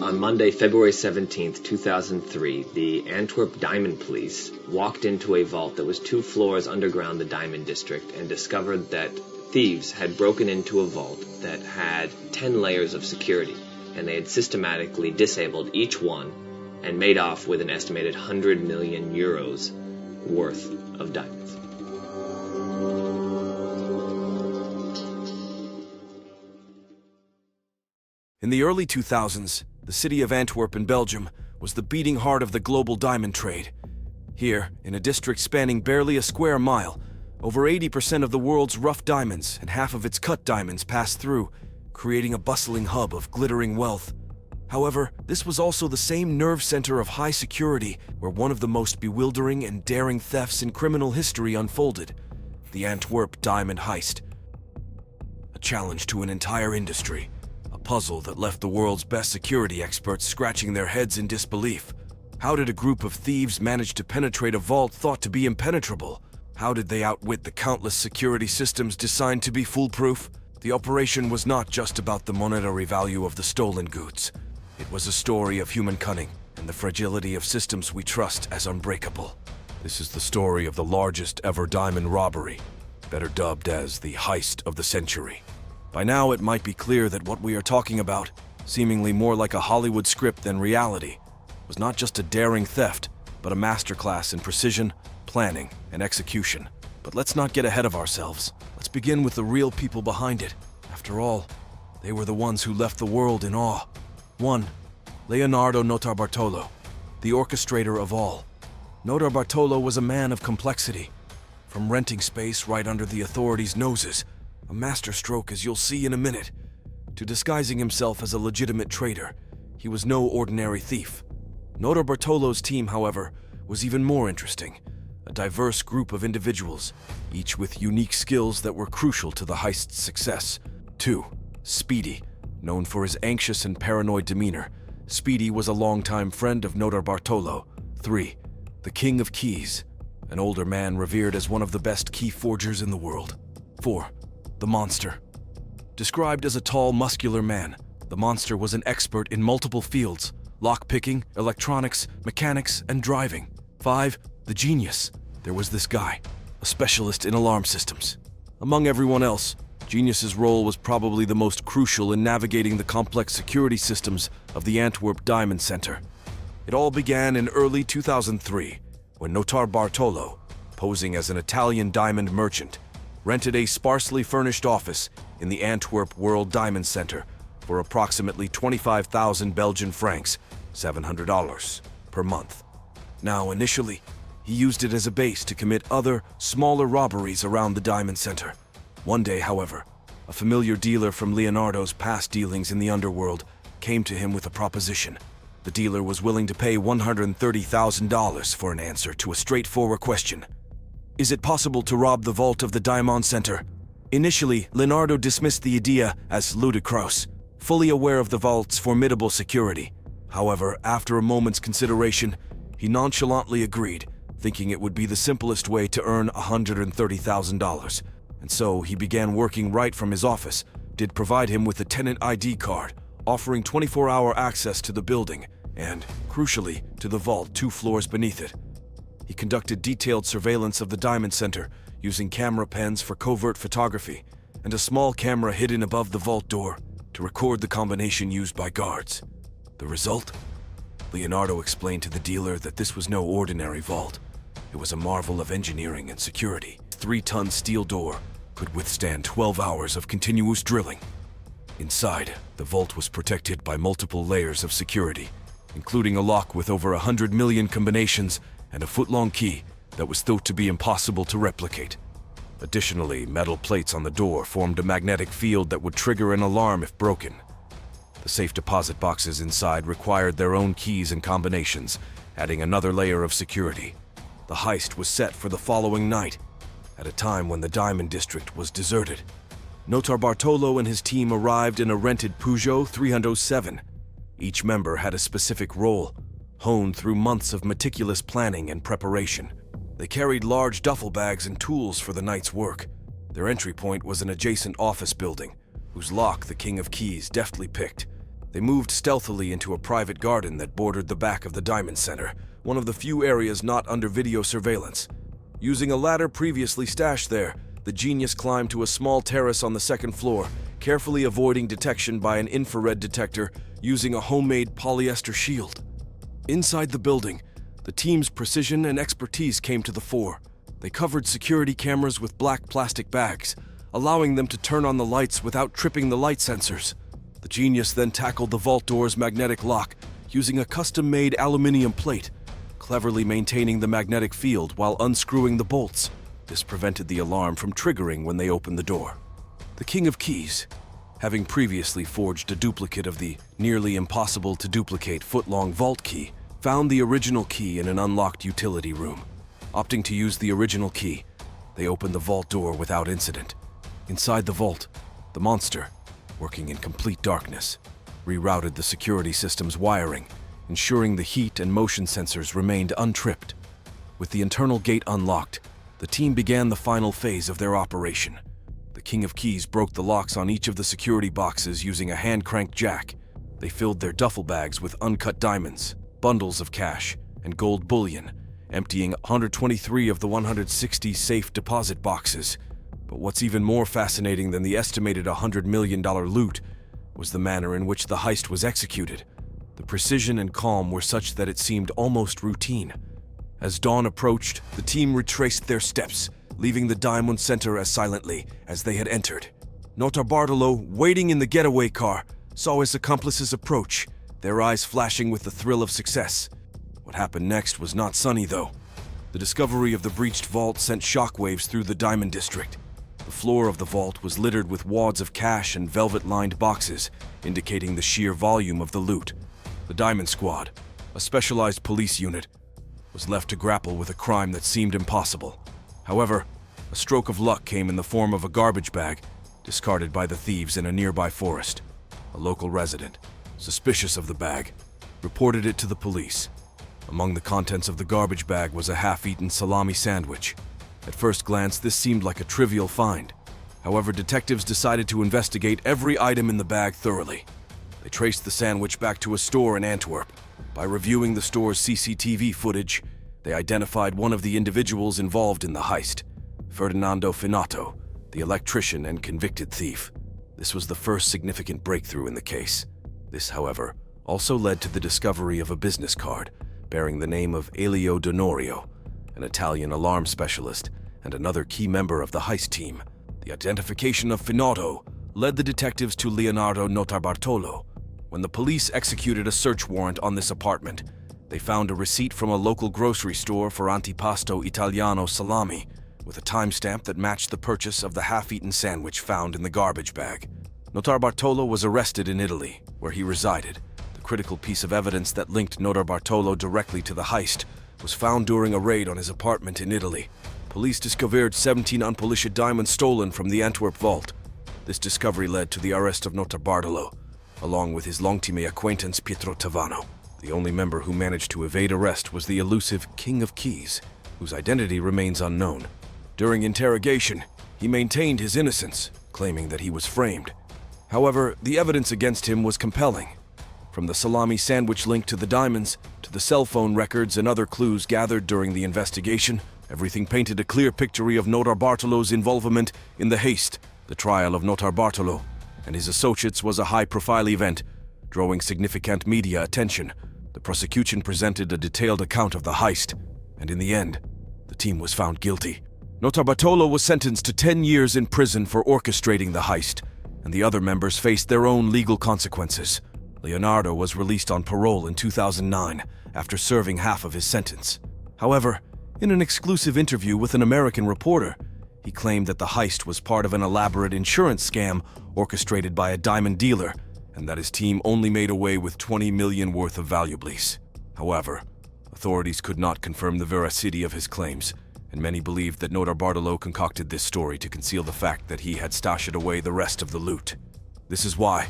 On Monday, February 17th, 2003, the Antwerp Diamond Police walked into a vault that was 2 floors underground the Diamond District and discovered that thieves had broken into a vault that had 10 layers of security, and they had systematically disabled each one and made off with an estimated 100 million euros worth of diamonds. In the early 2000s, the city of Antwerp in Belgium was the beating heart of the global diamond trade. Here, in a district spanning barely a square mile, over 80% of the world's rough diamonds and half of its cut diamonds passed through, creating a bustling hub of glittering wealth. However, this was also the same nerve center of high security where one of the most bewildering and daring thefts in criminal history unfolded: the Antwerp Diamond Heist. A challenge to an entire industry. A puzzle that left the world's best security experts scratching their heads in disbelief. How did a group of thieves manage to penetrate a vault thought to be impenetrable? How did they outwit the countless security systems designed to be foolproof? The operation was not just about the monetary value of the stolen goods. It was a story of human cunning and the fragility of systems we trust as unbreakable. This is the story of the largest ever diamond robbery, better dubbed as the heist of the century. By now, it might be clear that what we are talking about, seemingly more like a Hollywood script than reality, was not just a daring theft, but a masterclass in precision, planning, and execution. But let's not get ahead of ourselves. Let's begin with the real people behind it. After all, they were the ones who left the world in awe. 1. Leonardo Notarbartolo, the orchestrator of all. Notarbartolo was a man of complexity. From renting space right under the authorities' noses, a masterstroke as you'll see in a minute, to disguising himself as a legitimate trader, he was no ordinary thief. Notarbartolo's team, however, was even more interesting. A diverse group of individuals, each with unique skills that were crucial to the heist's success. 2. Speedy. Known for his anxious and paranoid demeanor, Speedy was a longtime friend of Notarbartolo. 3. The King of Keys. An older man revered as one of the best key forgers in the world. 4. The Monster. Described as a tall, muscular man, the Monster was an expert in multiple fields: lockpicking, electronics, mechanics, and driving. 5. The Genius. There was this guy, a specialist in alarm systems. Among everyone else, Genius's role was probably the most crucial in navigating the complex security systems of the Antwerp Diamond Centre. It all began in early 2003, when Notarbartolo, posing as an Italian diamond merchant, rented a sparsely furnished office in the Antwerp World Diamond Centre for approximately 25,000 Belgian francs, $700 per month. Now, initially, he used it as a base to commit other, smaller robberies around the Diamond Centre. One day, however, a familiar dealer from Leonardo's past dealings in the underworld came to him with a proposition. The dealer was willing to pay $130,000 for an answer to a straightforward question. Is it possible to rob the vault of the Diamond Centre? Initially, Leonardo dismissed the idea as ludicrous, fully aware of the vault's formidable security. However, after a moment's consideration, he nonchalantly agreed, thinking it would be the simplest way to earn $130,000. And so he began working right from his office, did provide him with a tenant ID card, offering 24-hour access to the building and, crucially, to the vault 2 floors beneath it. He conducted detailed surveillance of the Diamond Centre using camera pens for covert photography and a small camera hidden above the vault door to record the combination used by guards. The result? Leonardo explained to the dealer that this was no ordinary vault. It was a marvel of engineering and security. 3-ton steel door could withstand 12 hours of continuous drilling. Inside, the vault was protected by multiple layers of security, including a lock with over 100 million combinations and a foot-long key that was thought to be impossible to replicate. Additionally, metal plates on the door formed a magnetic field that would trigger an alarm if broken. The safe deposit boxes inside required their own keys and combinations, adding another layer of security. The heist was set for the following night, at a time when the Diamond District was deserted. Notarbartolo and his team arrived in a rented Peugeot 307. Each member had a specific role, honed through months of meticulous planning and preparation. They carried large duffel bags and tools for the night's work. Their entry point was an adjacent office building, whose lock the King of Keys deftly picked. They moved stealthily into a private garden that bordered the back of the Diamond Centre, one of the few areas not under video surveillance. Using a ladder previously stashed there, the genius climbed to a small terrace on the second floor, carefully avoiding detection by an infrared detector using a homemade polyester shield. Inside the building, the team's precision and expertise came to the fore. They covered security cameras with black plastic bags, allowing them to turn on the lights without tripping the light sensors. The genius then tackled the vault door's magnetic lock using a custom-made aluminum plate, cleverly maintaining the magnetic field while unscrewing the bolts. This prevented the alarm from triggering when they opened the door. The King of Keys, having previously forged a duplicate of the nearly impossible-to-duplicate foot-long vault key, found the original key in an unlocked utility room. Opting to use the original key, they opened the vault door without incident. Inside the vault, the monster, working in complete darkness, rerouted the security system's wiring, ensuring the heat and motion sensors remained untripped. With the internal gate unlocked, the team began the final phase of their operation. The King of Keys broke the locks on each of the security boxes using a hand-cranked jack. They filled their duffel bags with uncut diamonds, bundles of cash, and gold bullion, emptying 123 of the 160 safe deposit boxes. But what's even more fascinating than the estimated $100 million loot was the manner in which the heist was executed. The precision and calm were such that it seemed almost routine. As dawn approached, the team retraced their steps, leaving the Diamond Centre as silently as they had entered. Notarbartolo, waiting in the getaway car, saw his accomplices approach, their eyes flashing with the thrill of success. What happened next was not sunny, though. The discovery of the breached vault sent shockwaves through the Diamond District. The floor of the vault was littered with wads of cash and velvet-lined boxes, indicating the sheer volume of the loot. The Diamond Squad, a specialized police unit, was left to grapple with a crime that seemed impossible. However, a stroke of luck came in the form of a garbage bag discarded by the thieves in a nearby forest. A local resident, suspicious of the bag, reported it to the police. Among the contents of the garbage bag was a half-eaten salami sandwich. At first glance, this seemed like a trivial find. However, detectives decided to investigate every item in the bag thoroughly. They traced the sandwich back to a store in Antwerp. By reviewing the store's CCTV footage, they identified one of the individuals involved in the heist, Ferdinando Finato, the electrician and convicted thief. This was the first significant breakthrough in the case. This, however, also led to the discovery of a business card bearing the name of Elio Donorio, an Italian alarm specialist and another key member of the heist team. The identification of Finato led the detectives to Leonardo Notarbartolo. When the police executed a search warrant on this apartment, they found a receipt from a local grocery store for antipasto italiano salami, with a timestamp that matched the purchase of the half-eaten sandwich found in the garbage bag. Notarbartolo was arrested in Italy, where he resided. The critical piece of evidence that linked Notarbartolo directly to the heist was found during a raid on his apartment in Italy. Police discovered 17 unpolished diamonds stolen from the Antwerp vault. This discovery led to the arrest of Notarbartolo, along with his longtime acquaintance Pietro Tavano. The only member who managed to evade arrest was the elusive King of Keys, whose identity remains unknown. During interrogation, he maintained his innocence, claiming that he was framed. However, the evidence against him was compelling. From the salami sandwich link to the diamonds, to the cell phone records and other clues gathered during the investigation, everything painted a clear picture of Notarbartolo's involvement in the heist. The trial of Notarbartolo and his associates was a high-profile event, drawing significant media attention. The prosecution presented a detailed account of the heist, and in the end, the team was found guilty. Notarbartolo was sentenced to 10 years in prison for orchestrating the heist, and the other members faced their own legal consequences. Leonardo was released on parole in 2009 after serving half of his sentence. However, in an exclusive interview with an American reporter, he claimed that the heist was part of an elaborate insurance scam orchestrated by a diamond dealer, and that his team only made away with $20 million worth of valuables. However, authorities could not confirm the veracity of his claims, and many believed that Notarbartolo concocted this story to conceal the fact that he had stashed away the rest of the loot. This is why,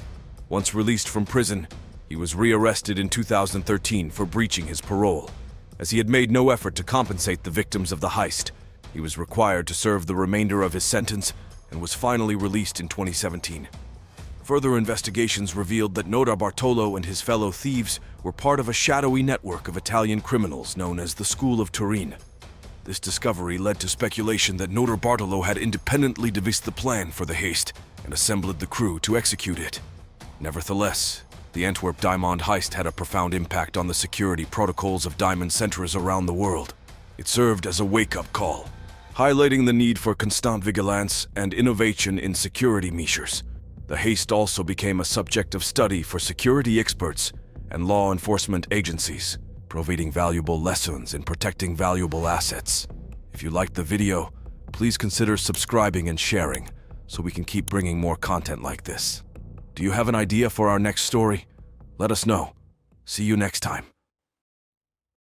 once released from prison, he was rearrested in 2013 for breaching his parole. As he had made no effort to compensate the victims of the heist, he was required to serve the remainder of his sentence and was finally released in 2017. Further investigations revealed that Notarbartolo and his fellow thieves were part of a shadowy network of Italian criminals known as the School of Turin. This discovery led to speculation that Notarbartolo had independently devised the plan for the heist and assembled the crew to execute it. Nevertheless, the Antwerp Diamond Heist had a profound impact on the security protocols of diamond centers around the world. It served as a wake-up call, highlighting the need for constant vigilance and innovation in security measures. The heist also became a subject of study for security experts and law enforcement agencies, providing valuable lessons in protecting valuable assets. If you liked the video, please consider subscribing and sharing so we can keep bringing more content like this. Do you have an idea for our next story? Let us know. See you next time.